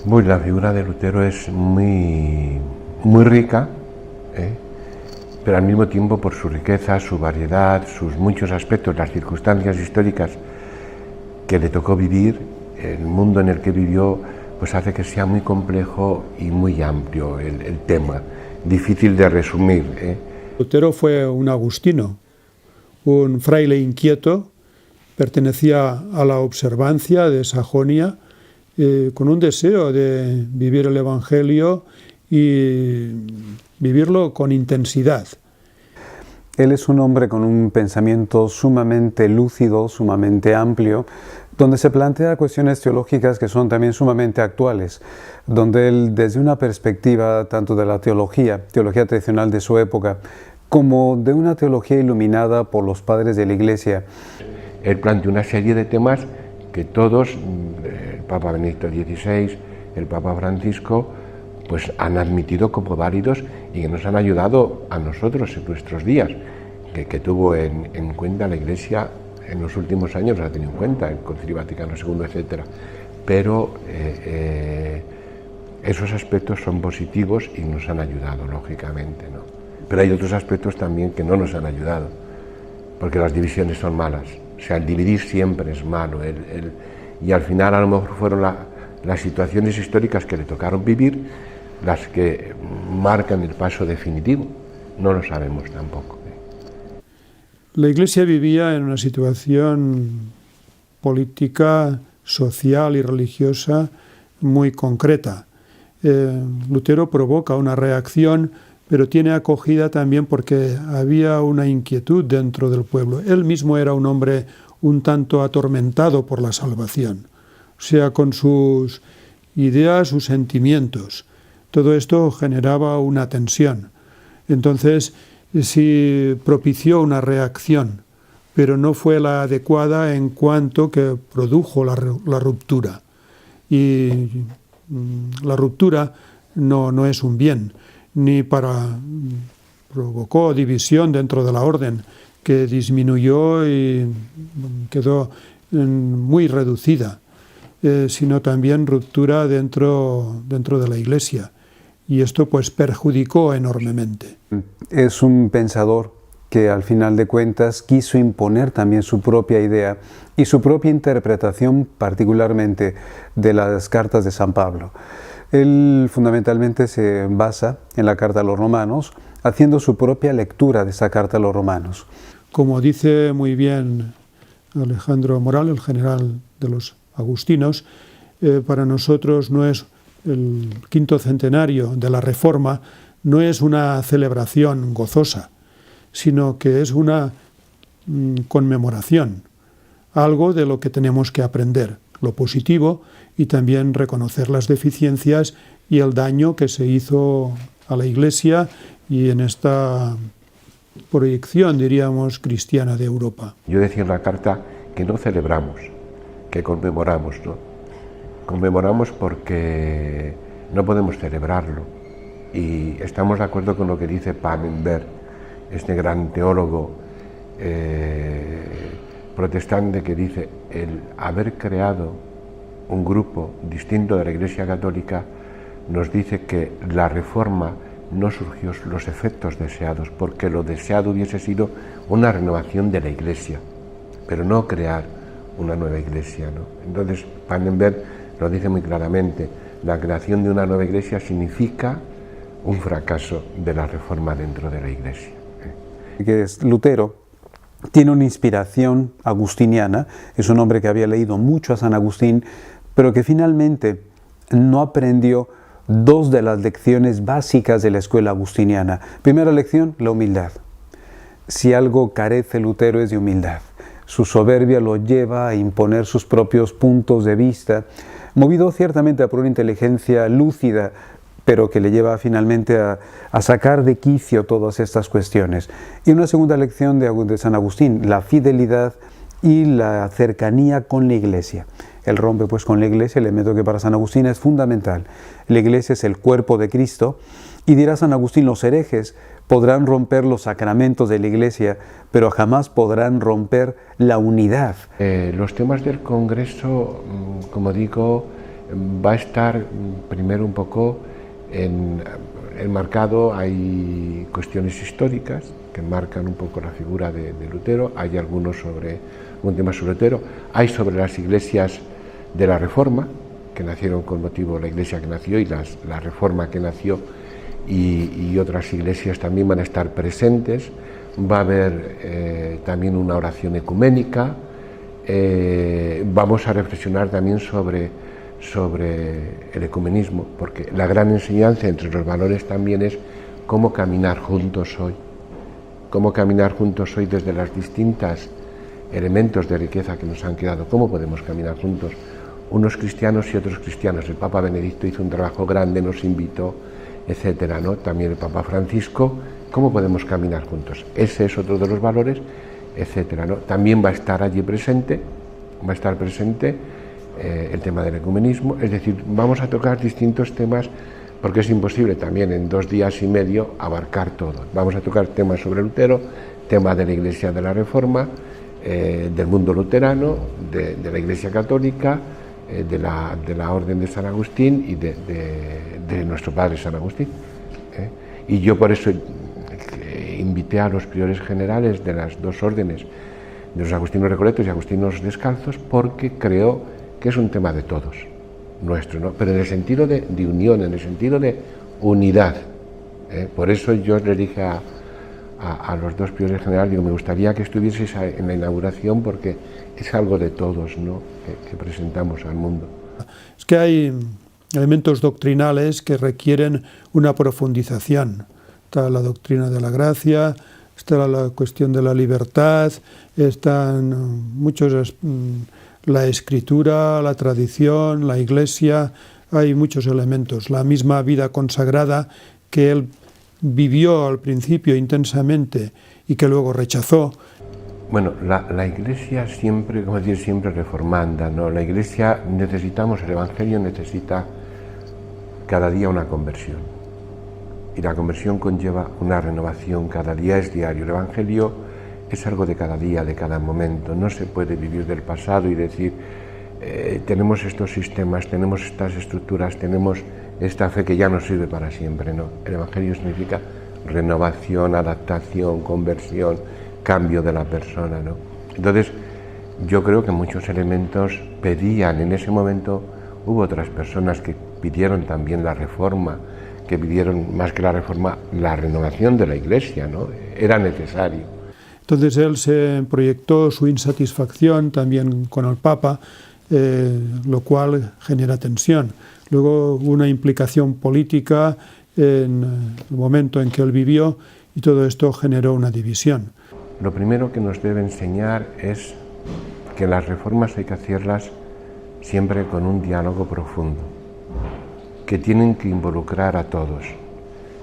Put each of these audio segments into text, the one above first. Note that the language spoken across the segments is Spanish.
Pues la figura de Lutero es muy rica, pero al mismo tiempo por su riqueza, su variedad, sus muchos aspectos, las circunstancias históricas que le tocó vivir, el mundo en el que vivió, pues hace que sea muy complejo y muy amplio el tema, difícil de resumir. Lutero fue un agustino, un fraile inquieto, pertenecía a la observancia de Sajonia, con un deseo de vivir el Evangelio y vivirlo con intensidad. Él es un hombre con un pensamiento sumamente lúcido, sumamente amplio, donde se plantea cuestiones teológicas que son también sumamente actuales, donde él, desde una perspectiva tanto de la teología tradicional de su época, como de una teología iluminada por los padres de la Iglesia. Él planteó una serie de temas que todos, el Papa Benedicto XVI, el Papa Francisco, pues han admitido como válidos y que nos han ayudado a nosotros en nuestros días, que tuvo en cuenta la Iglesia en los últimos años, la ha tenido en cuenta, el Concilio Vaticano II, etc. Pero esos aspectos son positivos y nos han ayudado, lógicamente, ¿no? Pero hay otros aspectos también que no nos han ayudado, porque las divisiones son malas. O sea, el dividir siempre es malo, y al final a lo mejor fueron las situaciones históricas que le tocaron vivir las que marcan el paso definitivo. No lo sabemos tampoco. La Iglesia vivía en una situación política, social y religiosa muy concreta. Lutero provoca una reacción, pero tiene acogida también porque había una inquietud dentro del pueblo. Él mismo era un hombre un tanto atormentado por la salvación, o sea, con sus ideas, sus sentimientos. Todo esto generaba una tensión. Entonces, sí propició una reacción, pero no fue la adecuada en cuanto que produjo la ruptura. Y la ruptura no es un bien, ni provocó división dentro de la orden, que disminuyó y quedó muy reducida, sino también ruptura dentro de la Iglesia. Y esto pues perjudicó enormemente. Es un pensador que al final de cuentas quiso imponer también su propia idea y su propia interpretación, particularmente de las cartas de San Pablo. Él fundamentalmente se basa en la carta a los romanos, haciendo su propia lectura de esa carta a los romanos. Como dice muy bien Alejandro Moral, el general de los agustinos, para nosotros no es el 5º centenario de la Reforma, no es una celebración gozosa, sino que es una conmemoración, algo de lo que tenemos que aprender, lo positivo, y también reconocer las deficiencias y el daño que se hizo a la Iglesia y en esta proyección, diríamos, cristiana de Europa. Yo decía en la carta que no celebramos, que conmemoramos, ¿no? Conmemoramos porque no podemos celebrarlo, y estamos de acuerdo con lo que dice Pannenberg, este gran teólogo protestante, que dice: el haber creado un grupo distinto de la Iglesia Católica nos dice que la Reforma no surgió los efectos deseados, porque lo deseado hubiese sido una renovación de la Iglesia, pero no crear una nueva Iglesia, ¿no? Entonces Pannenberg lo dice muy claramente: la creación de una nueva Iglesia significa un fracaso de la Reforma dentro de la Iglesia. Que es Lutero tiene una inspiración agustiniana, es un hombre que había leído mucho a San Agustín, pero que finalmente no aprendió dos de las lecciones básicas de la escuela agustiniana. Primera lección, la humildad. Si algo carece Lutero es de humildad. O su soberbia lo lleva a imponer sus propios puntos de vista, movido ciertamente por una inteligencia lúcida, pero que le lleva finalmente a sacar de quicio todas estas cuestiones. Y una segunda lección de San Agustín, la fidelidad y la cercanía con la Iglesia. Él rompe pues con la Iglesia, elemento que para San Agustín es fundamental. La Iglesia es el cuerpo de Cristo, y dirá San Agustín, los herejes podrán romper los sacramentos de la Iglesia, pero jamás podrán romper la unidad. Los temas del Congreso, como digo, va a estar primero un poco enmarcado, hay cuestiones históricas que marcan un poco la figura de Lutero, hay algunos sobre un tema sobre Lutero, hay sobre las iglesias de la Reforma, que nacieron con motivo de la iglesia que nació y la Reforma que nació, y otras iglesias también van a estar presentes. Va a haber también una oración ecuménica, vamos a reflexionar también sobre el ecumenismo, porque la gran enseñanza entre los valores también es cómo caminar juntos hoy, desde los distintos elementos de riqueza que nos han quedado, cómo podemos caminar juntos, unos cristianos y otros cristianos. El Papa Benedicto hizo un trabajo grande, nos invitó, etcétera, ¿no? También el Papa Francisco, cómo podemos caminar juntos. Ese es otro de los valores, etcétera, ¿no? También va a estar allí presente, el tema del ecumenismo, es decir, vamos a tocar distintos temas, porque es imposible también en 2 días y medio abarcar todo. Vamos a tocar temas sobre Lutero, tema de la Iglesia de la Reforma, del mundo luterano, de la Iglesia Católica, de la Orden de San Agustín y de nuestro Padre San Agustín. Y yo por eso invité a los priores generales de las 2 órdenes, de los agustinos recoletos y agustinos descalzos, porque creo que es un tema de todos, nuestro, ¿no? Pero en el sentido de unión, en el sentido de unidad. Por eso yo le dije a los 2 priores generales, digo, me gustaría que estuvieseis en la inauguración, porque es algo de todos, ¿no? que presentamos al mundo. Es que hay elementos doctrinales que requieren una profundización. Está la doctrina de la gracia, está la cuestión de la libertad, están muchos, la escritura, la tradición, la iglesia, hay muchos elementos. La misma vida consagrada que él vivió al principio intensamente y que luego rechazó. Bueno, la Iglesia siempre, como decir, siempre reformanda, ¿no? La Iglesia necesitamos, el Evangelio necesita cada día una conversión. Y la conversión conlleva una renovación, cada día es diario. El Evangelio es algo de cada día, de cada momento. No se puede vivir del pasado y decir, tenemos estos sistemas, tenemos estas estructuras, tenemos esta fe que ya no sirve para siempre, ¿no? El Evangelio significa renovación, adaptación, conversión, cambio de la persona, ¿no? Entonces, yo creo que muchos elementos pedían, en ese momento hubo otras personas que pidieron también la reforma, que pidieron más que la reforma, la renovación de la Iglesia, ¿no? Era necesario. Entonces él se proyectó su insatisfacción también con el Papa, lo cual genera tensión. Luego una implicación política en el momento en que él vivió y todo esto generó una división. Lo primero que nos debe enseñar es que las reformas hay que hacerlas siempre con un diálogo profundo, que tienen que involucrar a todos,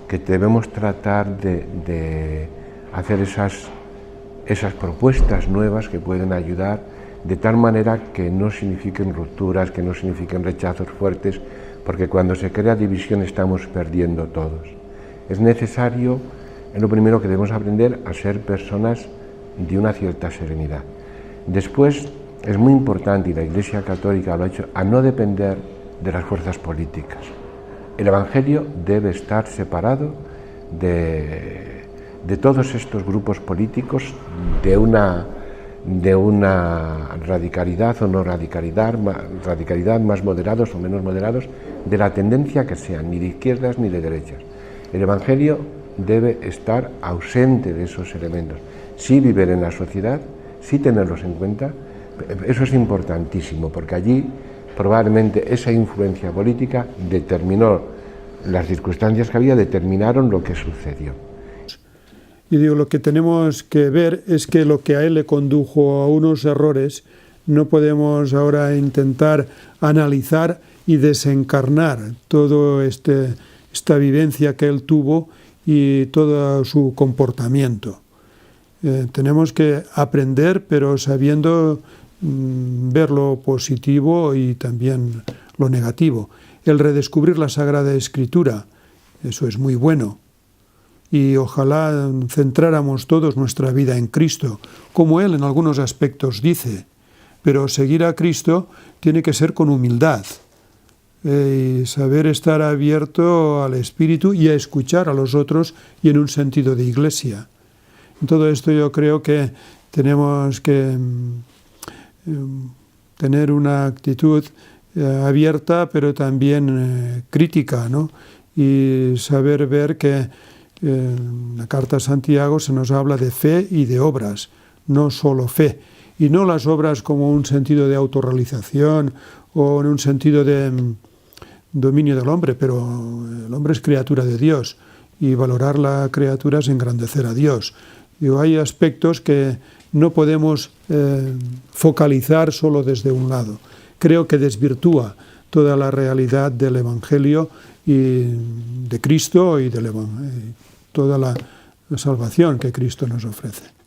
que debemos tratar de hacer esas propuestas nuevas que pueden ayudar, de tal manera que no signifiquen rupturas, que no signifiquen rechazos fuertes, porque cuando se crea división estamos perdiendo todos. Es necesario, es lo primero que debemos aprender, a ser personas de una cierta serenidad. Después, es muy importante, y la Iglesia Católica lo ha hecho, a no depender de las fuerzas políticas. El Evangelio debe estar separado de todos estos grupos políticos, de una radicalidad o no radicalidad, más moderados o menos moderados, de la tendencia que sean, ni de izquierdas ni de derechas. El Evangelio debe estar ausente de esos elementos. Sí vivir en la sociedad, sí tenerlos en cuenta, eso es importantísimo, porque allí probablemente esa influencia política determinó, las circunstancias que había determinaron lo que sucedió. Y digo, lo que tenemos que ver es que lo que a él le condujo a unos errores, no podemos ahora intentar analizar y desencarnar toda esta vivencia que él tuvo y todo su comportamiento. Tenemos que aprender, pero sabiendo ver lo positivo y también lo negativo. El redescubrir la Sagrada Escritura, eso es muy bueno. Y ojalá centráramos todos nuestra vida en Cristo, como Él en algunos aspectos dice. Pero seguir a Cristo tiene que ser con humildad, y saber estar abierto al Espíritu y a escuchar a los otros y en un sentido de iglesia. En todo esto yo creo que tenemos que tener una actitud abierta, pero también crítica, ¿no? Y saber ver que en la Carta a Santiago se nos habla de fe y de obras, no solo fe. Y no las obras como un sentido de autorrealización o en un sentido de dominio del hombre, pero el hombre es criatura de Dios y valorar la criatura es engrandecer a Dios. Digo, hay aspectos que no podemos focalizar solo desde un lado. Creo que desvirtúa toda la realidad del Evangelio y de Cristo y toda la salvación que Cristo nos ofrece.